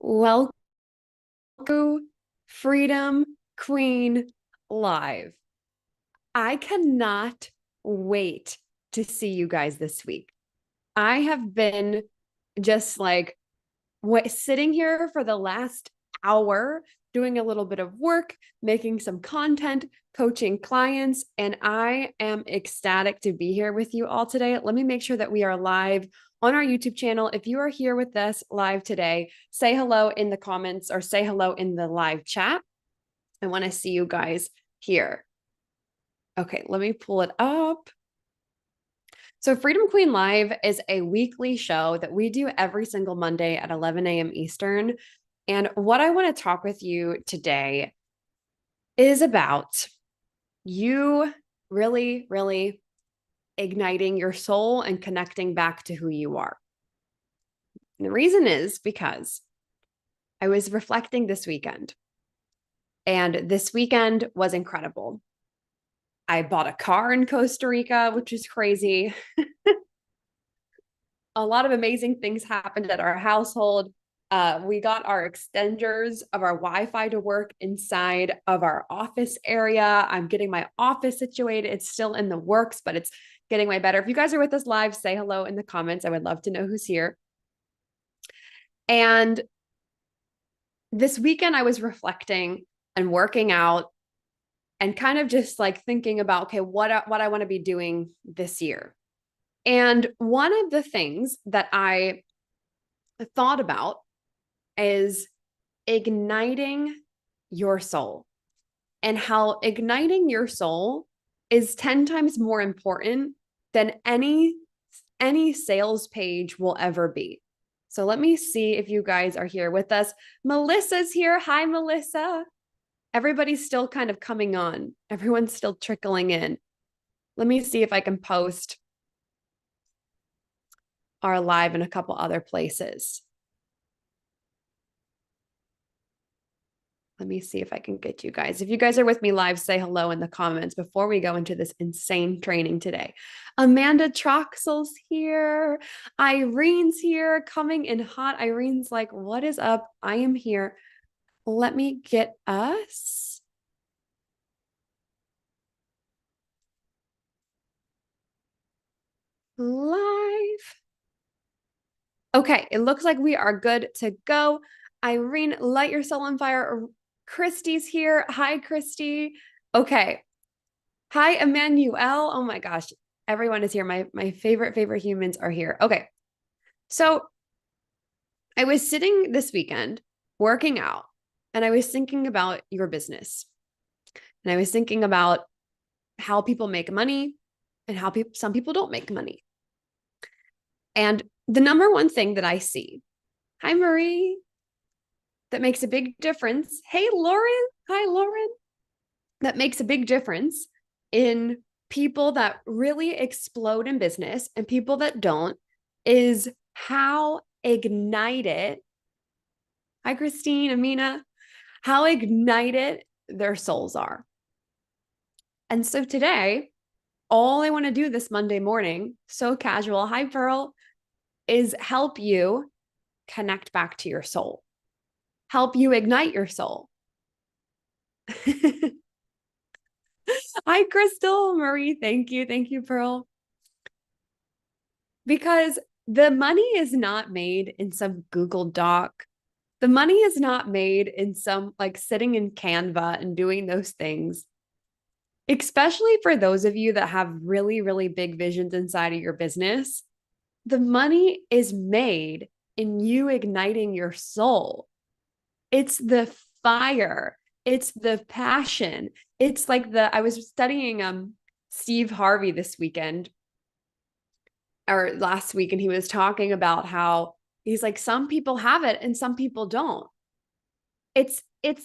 Welcome to Freedom Queen Live. I cannot wait to see you guys this week. I have been just like sitting here for the last hour, doing a little bit of work, making some content, coaching clients, and I am ecstatic to be here with you all today. Let me make sure that we are live on our YouTube channel. If you are here with us live today, say hello in the comments or say hello in the live chat. I want to see you guys here. Okay, let me pull it up. So Freedom Queen Live is a weekly show that we do every single Monday at 11 a.m. Eastern. And what I want to talk with you today is about you really, really igniting your soul and connecting back to who you are. And the reason is because I was reflecting this weekend, and this weekend was incredible. I bought a car in Costa Rica, which is crazy. A lot of amazing things happened at our household. We got our extenders of our Wi-Fi to work inside of our office area. I'm getting my office situated. It's still in the works, but it's getting way better. If you guys are with us live, say hello in the comments. I would love to know who's here. And this weekend, I was reflecting and working out and kind of just like thinking about, okay, what I want to be doing this year. And one of the things that I thought about is igniting your soul, and how igniting your soul is 10 times more important than any sales page will ever be. So let me see if you guys are here with us. Melissa's here. Hi, Melissa. Everybody's still kind of coming on. Everyone's still trickling in. Let me see if I can post our live in a couple other places. Let me see if I can get you guys. If you guys are with me live, say hello in the comments before we go into this insane training today. Amanda Troxel's here. Irene's here, coming in hot. Irene's like, what is up? I am here. Let me get us. Live. Okay, it looks like we are good to go. Irene, light your soul on fire. Christy's here. Hi, Christy. Okay. Hi, Emmanuel. Oh my gosh. Everyone is here. My favorite humans are here. Okay. So I was sitting this weekend working out, and I was thinking about your business. And I was thinking about how people make money and how some people don't make money. And the number one thing that I see, hi, Marie, that makes a big difference. Hey, Lauren. Hi, Lauren. That makes a big difference in people that really explode in business and people that don't is how ignited, hi, Christine, Amina, how ignited their souls are. And so today, all I want to do this Monday morning, so casual, hi, Pearl, is help you connect back to your soul, help you ignite your soul. Hi, Crystal, Marie. Thank you. Thank you, Pearl. Because the money is not made in some Google Doc. The money is not made in some like sitting in Canva and doing those things. Especially for those of you that have really, really big visions inside of your business, the money is made in you igniting your soul. It's the fire. It's the passion. It's like I was studying Steve Harvey this weekend or last week, and he was talking about how he's like, some people have it and some people don't. It's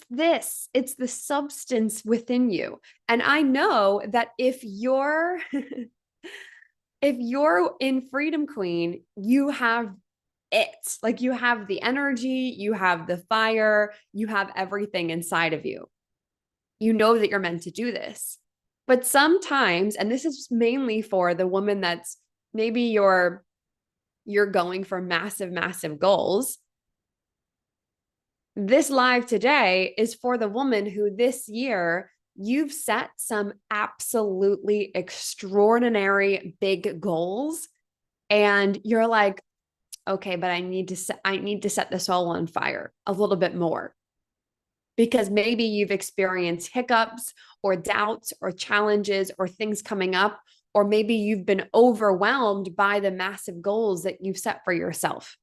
the substance within you. And I know that if you're if you're in Freedom Queen, you have it. Like you have the energy, you have the fire, you have everything inside of you. You know that you're meant to do this. But sometimes, and this is mainly for the woman that's maybe you're going for massive, massive goals. This live today is for the woman who this year you've set some absolutely extraordinary big goals and you're like, okay, but I need to set this all on fire a little bit more because maybe you've experienced hiccups or doubts or challenges or things coming up, or maybe you've been overwhelmed by the massive goals that you've set for yourself.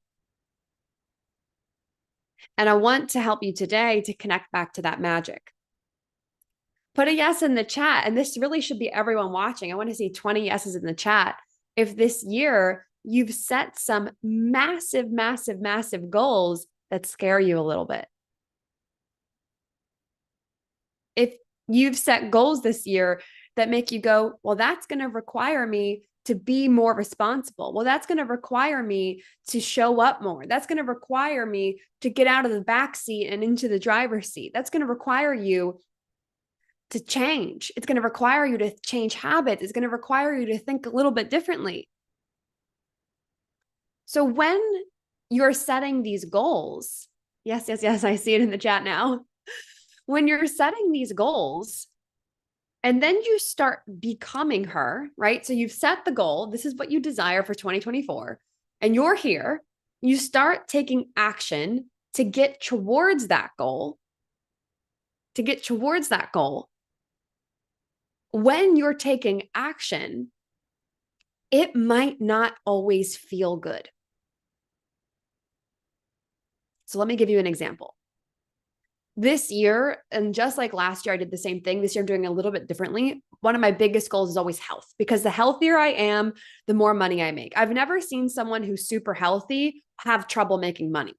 And I want to help you today to connect back to that magic. Put a yes in the chat. And this really should be everyone watching. I want to see 20 yeses in the chat. If this year you've set some massive, massive, massive goals that scare you a little bit. If you've set goals this year that make you go, well, that's going to require me to be more responsible. Well, that's going to require me to show up more. That's going to require me to get out of the back seat and into the driver's seat. That's going to require you to change. It's going to require you to change habits. It's going to require you to think a little bit differently. So when you're setting these goals, yes, I see it in the chat now. When you're setting these goals, and then you start becoming her, right? So you've set the goal. This is what you desire for 2024. And you're here. You start taking action to get towards that goal. When you're taking action, it might not always feel good. So let me give you an example. This year, and just like last year, I did the same thing. This year, I'm doing a little bit differently. One of my biggest goals is always health, because the healthier I am, the more money I make. I've never seen someone who's super healthy have trouble making money.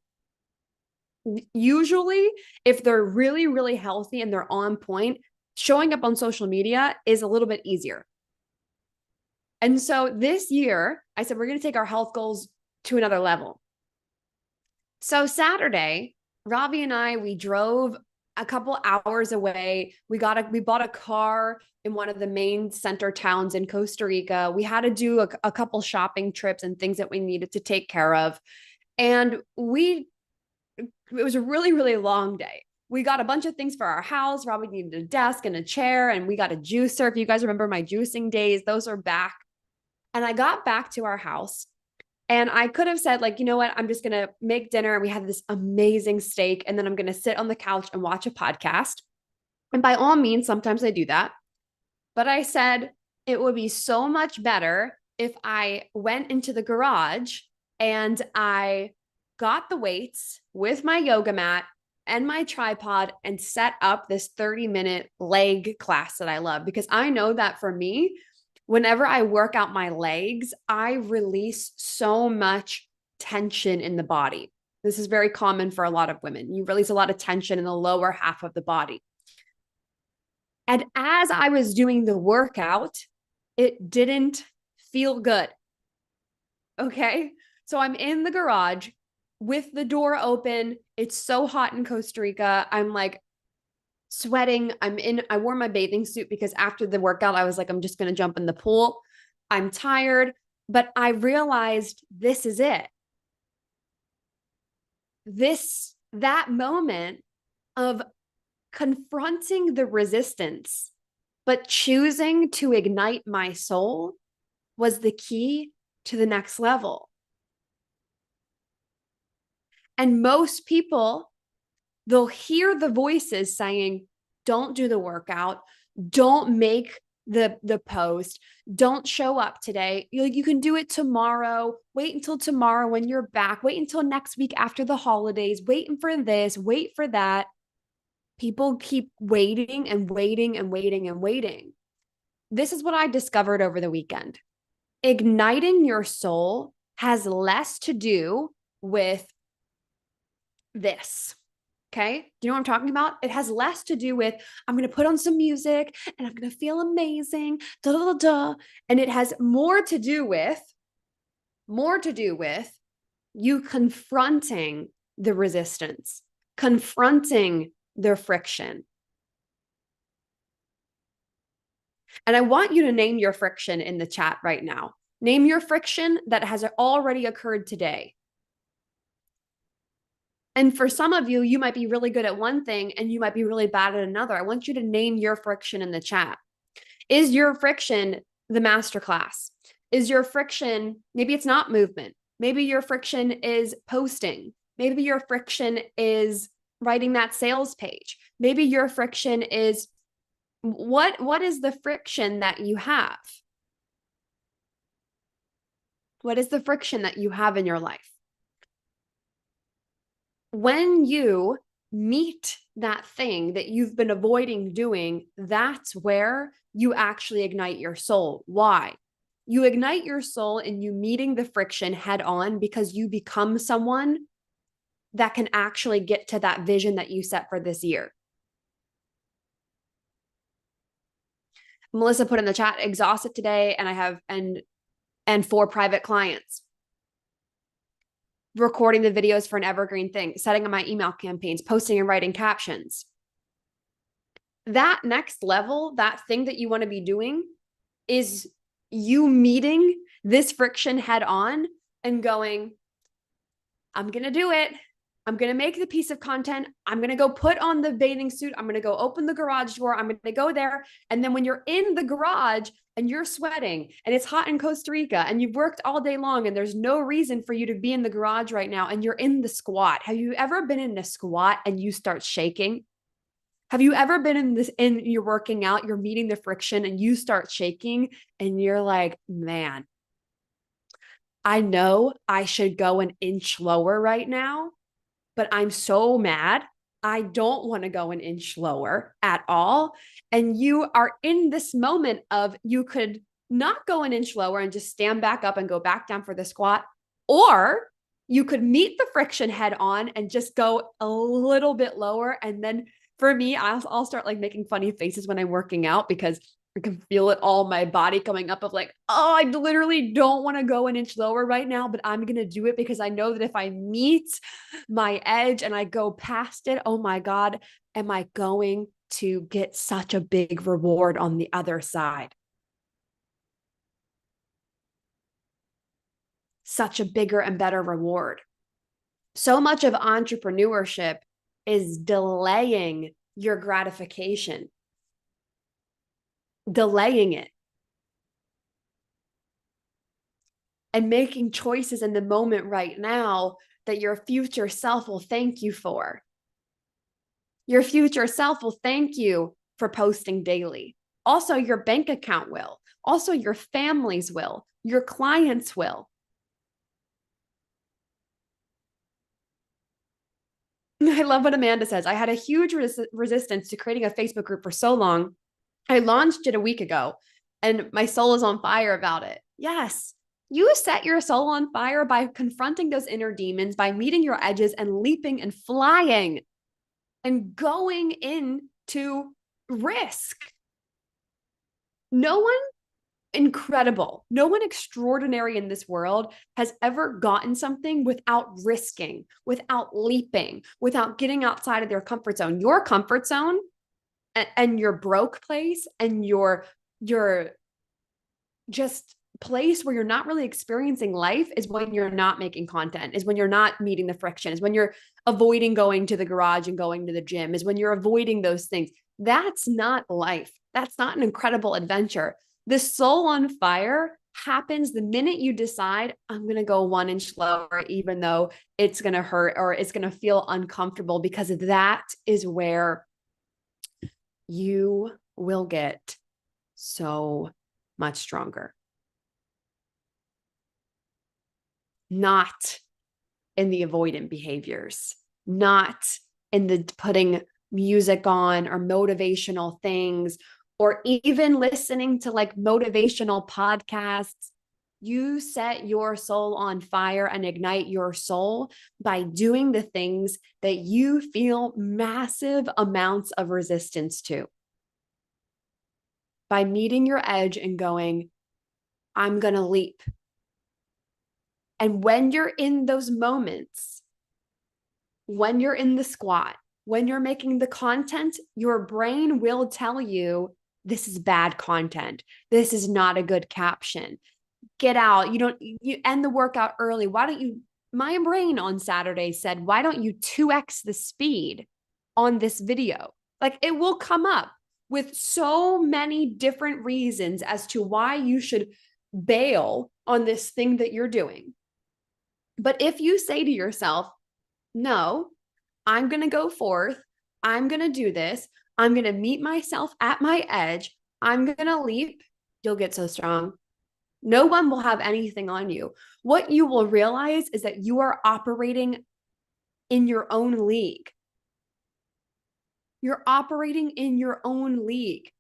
Usually, if they're really, really healthy and they're on point, showing up on social media is a little bit easier. And so this year, I said, we're going to take our health goals to another level. So Saturday, Ravi and I, we drove a couple hours away. We bought a car in one of the main center towns in Costa Rica. We had to do a couple shopping trips and things that we needed to take care of. And it was a really, really long day. We got a bunch of things for our house. Ravi needed a desk and a chair, and we got a juicer. If you guys remember my juicing days, those are back. And I got back to our house. And I could have said, like, you know what, I'm just going to make dinner. And we had this amazing steak. And then I'm going to sit on the couch and watch a podcast. And by all means, sometimes I do that. But I said, it would be so much better if I went into the garage and I got the weights with my yoga mat and my tripod and set up this 30-minute leg class that I love. Because I know that for me, whenever I work out my legs, I release so much tension in the body. This is very common for a lot of women. You release a lot of tension in the lower half of the body. And as I was doing the workout, it didn't feel good. Okay. So I'm in the garage with the door open. It's so hot in Costa Rica. I'm like sweating. I wore my bathing suit because after the workout, I was like, I'm just going to jump in the pool. I'm tired, but I realized this is it. That moment of confronting the resistance, but choosing to ignite my soul was the key to the next level. And most people, they'll hear the voices saying, don't do the workout, don't make the post, don't show up today. You can do it tomorrow. Wait until tomorrow when you're back. Wait until next week after the holidays. Waiting for this, wait for that. People keep waiting and waiting and waiting and waiting. This is what I discovered over the weekend. Igniting your soul has less to do with this. Okay. Do you know what I'm talking about? It has less to do with, I'm going to put on some music and I'm going to feel amazing. Da, da, da, da. And it has more to do with you confronting the resistance, confronting the friction. And I want you to name your friction in the chat right now. Name your friction that has already occurred today. And for some of you, you might be really good at one thing and you might be really bad at another. I want you to name your friction in the chat. Is your friction the masterclass? Is your friction, maybe it's not movement. Maybe your friction is posting. Maybe your friction is writing that sales page. Maybe your friction is what is the friction that you have? What is the friction that you have in your life? When you meet that thing that you've been avoiding doing, that's where you actually ignite your soul. Why? You ignite your soul in you meeting the friction head on because you become someone that can actually get to that vision that you set for this year. Melissa put in the chat, exhausted today, and I have and 4 private clients. Recording the videos for an evergreen thing, setting up my email campaigns, posting and writing captions. That next level, that thing that you want to be doing is you meeting this friction head on and going, I'm going to do it. I'm going to make the piece of content. I'm going to go put on the bathing suit. I'm going to go open the garage door. I'm going to go there. And then when you're in the garage and you're sweating and it's hot in Costa Rica and you've worked all day long and there's no reason for you to be in the garage right now and you're in the squat. Have you ever been in a squat and you start shaking? Have you ever been in this, and you're working out, you're meeting the friction and you start shaking and you're like, man, I know I should go an inch lower right now, but I'm so mad. I don't want to go an inch lower at all. And you are in this moment of you could not go an inch lower and just stand back up and go back down for the squat, or you could meet the friction head on and just go a little bit lower. And then for me, I'll start like making funny faces when I'm working out because I can feel it all my body coming up of like, oh, I literally don't want to go an inch lower right now, but I'm going to do it because I know that if I meet my edge and I go past it, oh my God, am I going to get such a big reward on the other side? Such a bigger and better reward. So much of entrepreneurship is delaying your gratification, delaying it, and making choices in the moment right now that your future self will thank you for. Your future self will thank you for posting daily. Also, your bank account will. Also, your families will. Your clients will. I love what Amanda says. I had a huge resistance to creating a Facebook group for so long. I launched it a week ago and my soul is on fire about it. Yes, you set your soul on fire by confronting those inner demons, by meeting your edges and leaping and flying and going into risk. No one incredible, no one extraordinary in this world has ever gotten something without risking, without leaping, without getting outside of their comfort zone. Your comfort zone and your broke place and your just place where you're not really experiencing life is when you're not making content, is when you're not meeting the friction, is when you're avoiding going to the garage and going to the gym, is when you're avoiding those things. That's not life. That's not an incredible adventure. The soul on fire happens the minute you decide, I'm going to go 1 inch lower, even though it's going to hurt or it's going to feel uncomfortable, because that is where you will get so much stronger. Not in the avoidant behaviors, not in the putting music on or motivational things, or even listening to like motivational podcasts. You set your soul on fire and ignite your soul by doing the things that you feel massive amounts of resistance to. By meeting your edge and going, I'm going to leap. And when you're in those moments, when you're in the squat, when you're making the content, your brain will tell you, this is bad content. This is not a good caption. Get out. You end the workout early. Why don't you My brain on Saturday said, why don't you 2x the speed on this video? Like, it will come up with so many different reasons as to why you should bail on this thing that you're doing. But if you say to yourself, no, I'm going to go forth, I'm going to do this, I'm going to meet myself at my edge, I'm going to leap, you'll get so strong. No one will have anything on you. What you will realize is that you are operating in your own league. You're operating in your own league.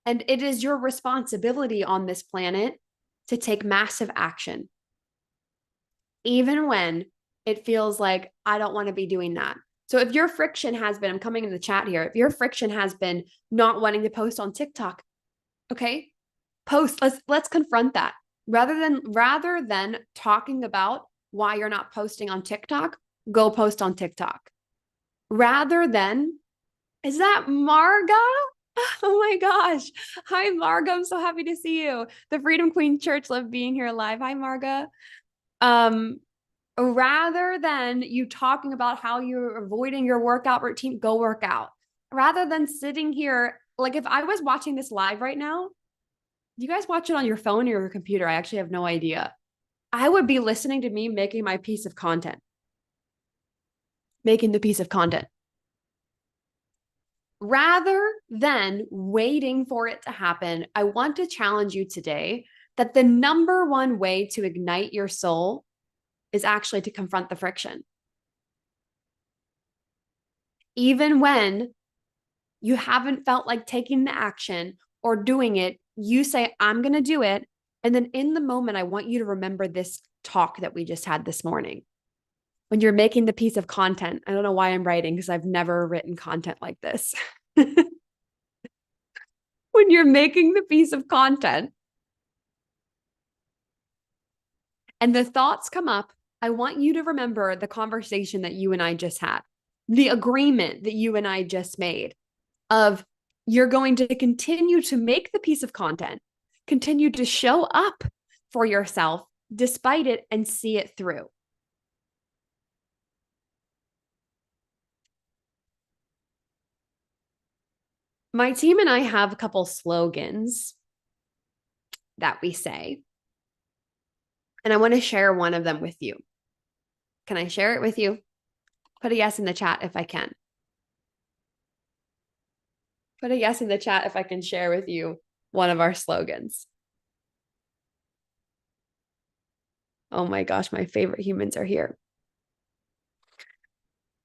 And it is your responsibility on this planet to take massive action, even when it feels like I don't want to be doing that. So if your friction has been, I'm coming in the chat here, if your friction has been not wanting to post on TikTok, okay, post. Let's confront that. Rather than talking about why you're not posting on TikTok, go post on TikTok. Rather than, is that Marga? Oh my gosh. Hi, Marga. I'm so happy to see you. The Freedom Queen Church love being here live. Hi, Marga. Rather than you talking about how you're avoiding your workout routine, go work out. Rather than sitting here, like if I was watching this live right now, you guys watch it on your phone or your computer? I actually have no idea. I would be listening to me making my piece of content, making the piece of content. Rather than waiting for it to happen, I want to challenge you today that the number one way to ignite your soul is actually to confront the friction. Even when you haven't felt like taking the action or doing it, you say, I'm going to do it. And then in the moment, I want you to remember this talk that we just had this morning. When you're making the piece of content, I don't know why I'm writing because I've never written content like this. When you're making the piece of content and the thoughts come up, I want you to remember the conversation that you and I just had, the agreement that you and I just made of you're going to continue to make the piece of content, continue to show up for yourself despite it and see it through. My team and I have a couple slogans that we say, and I want to share one of them with you. Can I share it with you? Put a yes in the chat if I can. Put a yes in the chat if I can share with you one of our slogans. Oh my gosh, my favorite humans are here.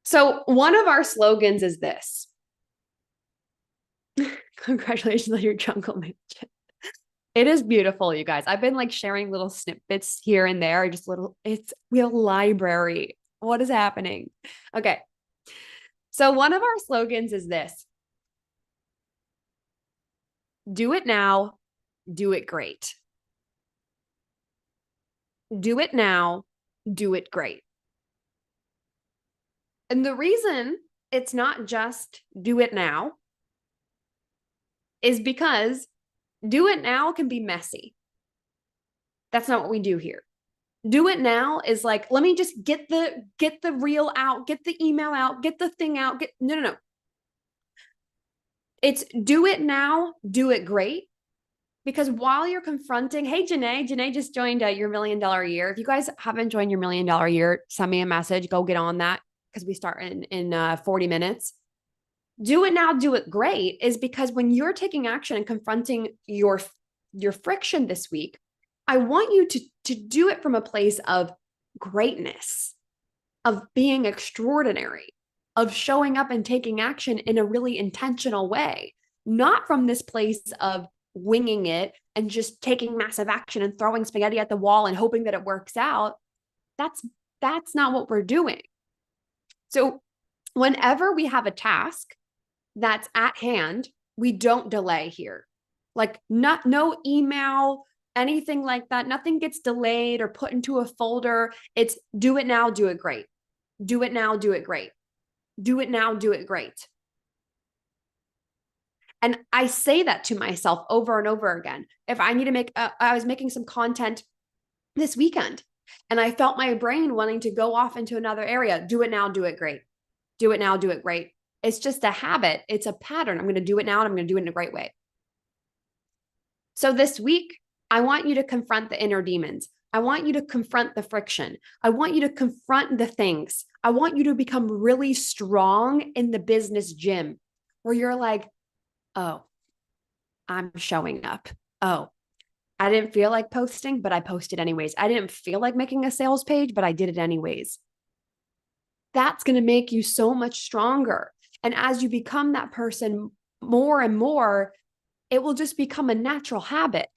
So one of our slogans is this. Congratulations on your jungle mansion. It is beautiful, you guys. I've been like sharing little snippets here and there, just little, we have a library. What is happening? Okay. So one of our slogans is this: do it now, do it great. Do it now, do it great. And the reason it's not just do it now is because do it now can be messy. That's not what we do here. Do it now is like, let me just get the reel out, get the email out, get the thing out, no. It's do it now, do it great. Because while you're confronting, hey, Janae just joined your $1 million year. If you guys haven't joined your $1 million year, send me a message, go get on that because we start in 40 minutes. Do it now, do it great is because when you're taking action and confronting your friction this week, I want you to do it from a place of greatness, of being extraordinary, of showing up and taking action in a really intentional way, not from this place of winging it and just taking massive action and throwing spaghetti at the wall and hoping that it works out. That's not what we're doing. So whenever we have a task that's at hand, we don't delay here. Like no email, anything like that. Nothing gets delayed or put into a folder. It's do it now, do it great. Do it now, do it great. Do it now, do it great. And I say that to myself over and over again. If I need to I was making some content this weekend. And I felt my brain wanting to go off into another area. Do it now, do it great. Do it now, do it great. It's just a habit. It's a pattern. I'm going to do it now and I'm going to do it in a great way. So this week, I want you to confront the inner demons. I want you to confront the friction. I want you to confront the things. I want you to become really strong in the business gym where you're like, oh, I'm showing up. Oh, I didn't feel like posting, but I posted anyways. I didn't feel like making a sales page, but I did it anyways. That's going to make you so much stronger. And as you become that person more and more, it will just become a natural habit.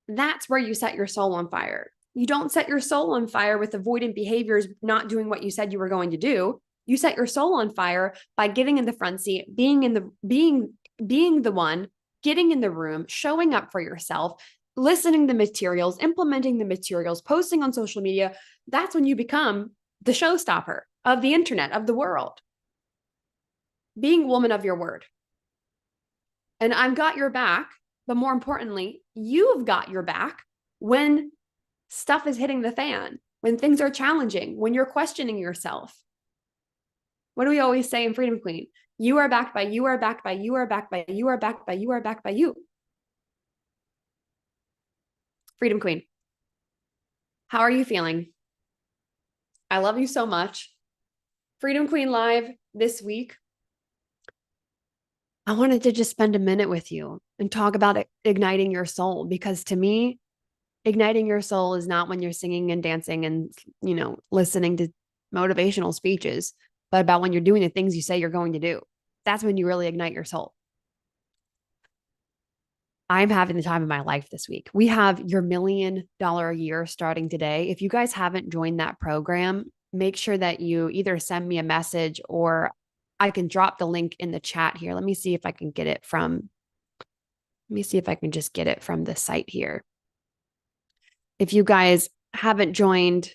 That's where you set your soul on fire. You don't set your soul on fire with avoidant behaviors, not doing what you said you were going to do. You set your soul on fire by getting in the front seat, being the one, getting in the room, showing up for yourself, listening to materials, implementing the materials, posting on social media. That's when you become the showstopper of the internet, of the world. Being a woman of your word. And I've got your back, but more importantly, you've got your back when stuff is hitting the fan, when things are challenging, when you're questioning yourself. What do we always say in Freedom Queen? You are backed by, you are backed by, you are backed by, you are backed by, you are backed by you. Freedom Queen, how are you feeling? I love you so much. Freedom Queen Live this week. I wanted to just spend a minute with you and talk about igniting your soul, because to me, igniting your soul is not when you're singing and dancing and, listening to motivational speeches, but about when you're doing the things you say you're going to do. That's when you really ignite your soul. I'm having the time of my life this week. We have your $1 million a year starting today. If you guys haven't joined that program, make sure that you either send me a message or I can drop the link in the chat here. Let me see if I can just get it from the site here. If you guys haven't joined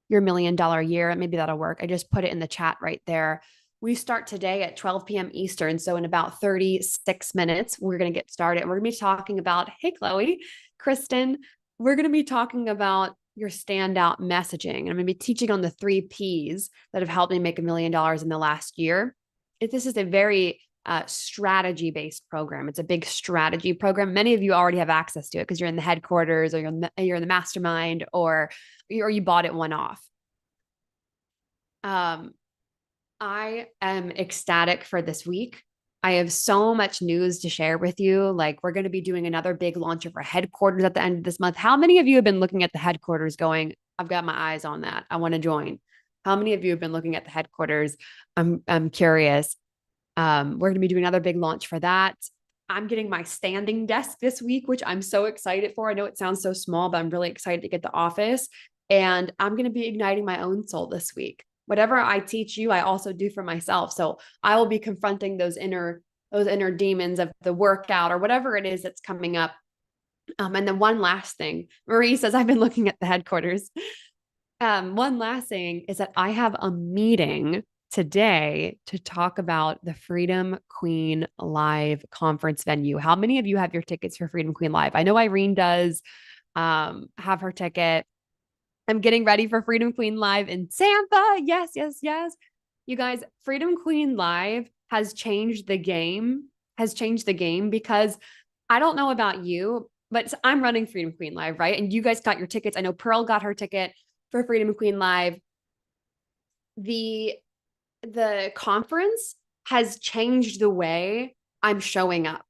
your $1 million a year, maybe that'll work. I just put it in the chat right there. We start today at 12 p.m. Eastern. So in about 36 minutes, we're going to get started. We're going to be talking about, hey, Chloe, Kristen, we're going to be talking about your standout messaging. And I'm going to be teaching on the 3 Ps that have helped me make $1 million in the last year. This is a very strategy-based program. It's a big strategy program. Many of you already have access to it because you're in the headquarters or you're in the mastermind or you bought it one off. I am ecstatic for this week. I have so much news to share with you. Like, we're going to be doing another big launch of our headquarters at the end of this month. How many of you have been looking at the headquarters going, I've got my eyes on that. I want to join. How many of you have been looking at the headquarters? I'm curious. We're going to be doing another big launch for that. I'm getting my standing desk this week, which I'm so excited for. I know it sounds so small, but I'm really excited to get the office. And I'm going to be igniting my own soul this week. Whatever I teach you, I also do for myself. So I will be confronting those inner demons of the workout or whatever it is that's coming up. And then one last thing, Marie says, I've been looking at the headquarters. One last thing is that I have a meeting today to talk about the Freedom Queen Live conference venue. How many of you have your tickets for Freedom Queen Live? I know Irene does have her ticket. I'm getting ready for Freedom Queen Live in Tampa. Yes, yes, yes. You guys, Freedom Queen Live has changed the game, because I don't know about you, but I'm running Freedom Queen Live, right? And you guys got your tickets. I know Pearl got her ticket for Freedom Queen Live. The conference has changed the way I'm showing up.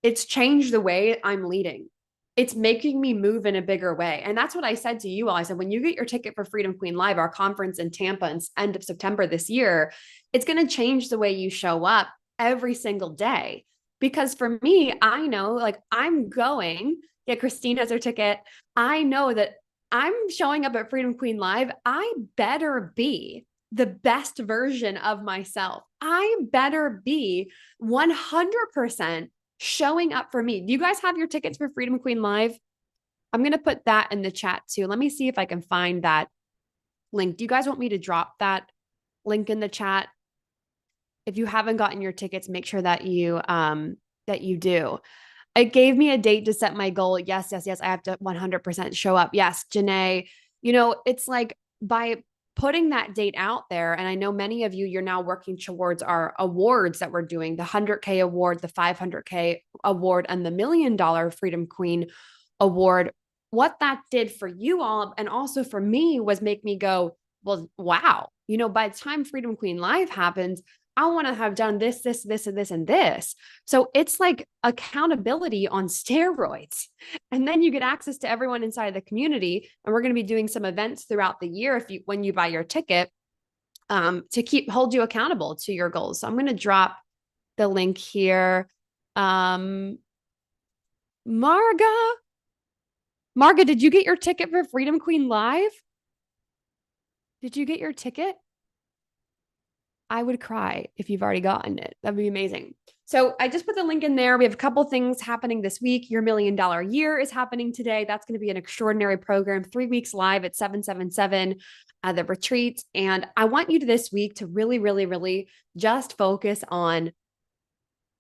It's changed the way I'm leading. It's making me move in a bigger way. And that's what I said to you all. I said, when you get your ticket for Freedom Queen Live, our conference in Tampa in end of September this year, it's going to change the way you show up every single day. Because for me, I know, like, I'm going, yeah, Christine has her ticket. I know that I'm showing up at Freedom Queen Live. I better be the best version of myself. I better be 100% showing up for me. Do you guys have your tickets for Freedom Queen Live? I'm going to put that in the chat too. Let me see if I can find that link. Do you guys want me to drop that link in the chat? If you haven't gotten your tickets, make sure that you do. It gave me a date to set my goal. Yes, yes, yes. I have to 100% show up. Yes, Janae, it's like by putting that date out there, and I know many of you, you're now working towards our awards that we're doing, the 100K award, the 500K award, and the $1 million Freedom Queen award. What that did for you all, and also for me, was make me go, well, wow, by the time Freedom Queen Live happens, I want to have done this, this, this, and this, and this. So it's like accountability on steroids. And then you get access to everyone inside the community. And we're going to be doing some events throughout the year when you buy your ticket, to hold you accountable to your goals. So I'm going to drop the link here. Marga, did you get your ticket for Freedom Queen Live? Did you get your ticket? I would cry if you've already gotten it. That'd be amazing. So I just put the link in there. We have a couple things happening this week. Your $1 million year is happening today. That's going to be an extraordinary program, 3 weeks live at 777, the retreat. And I want you to this week to really, really, really just focus on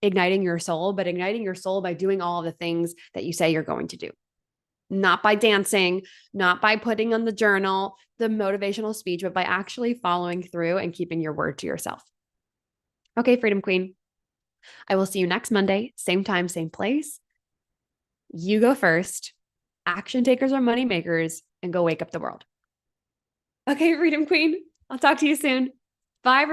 igniting your soul, but igniting your soul by doing all of the things that you say you're going to do. Not by dancing, not by putting on the journal, the motivational speech, but by actually following through and keeping your word to yourself. Okay, Freedom Queen. I will see you next Monday, same time, same place. You go first. Action takers are money makers, and go wake up the world. Okay, Freedom Queen. I'll talk to you soon. Bye.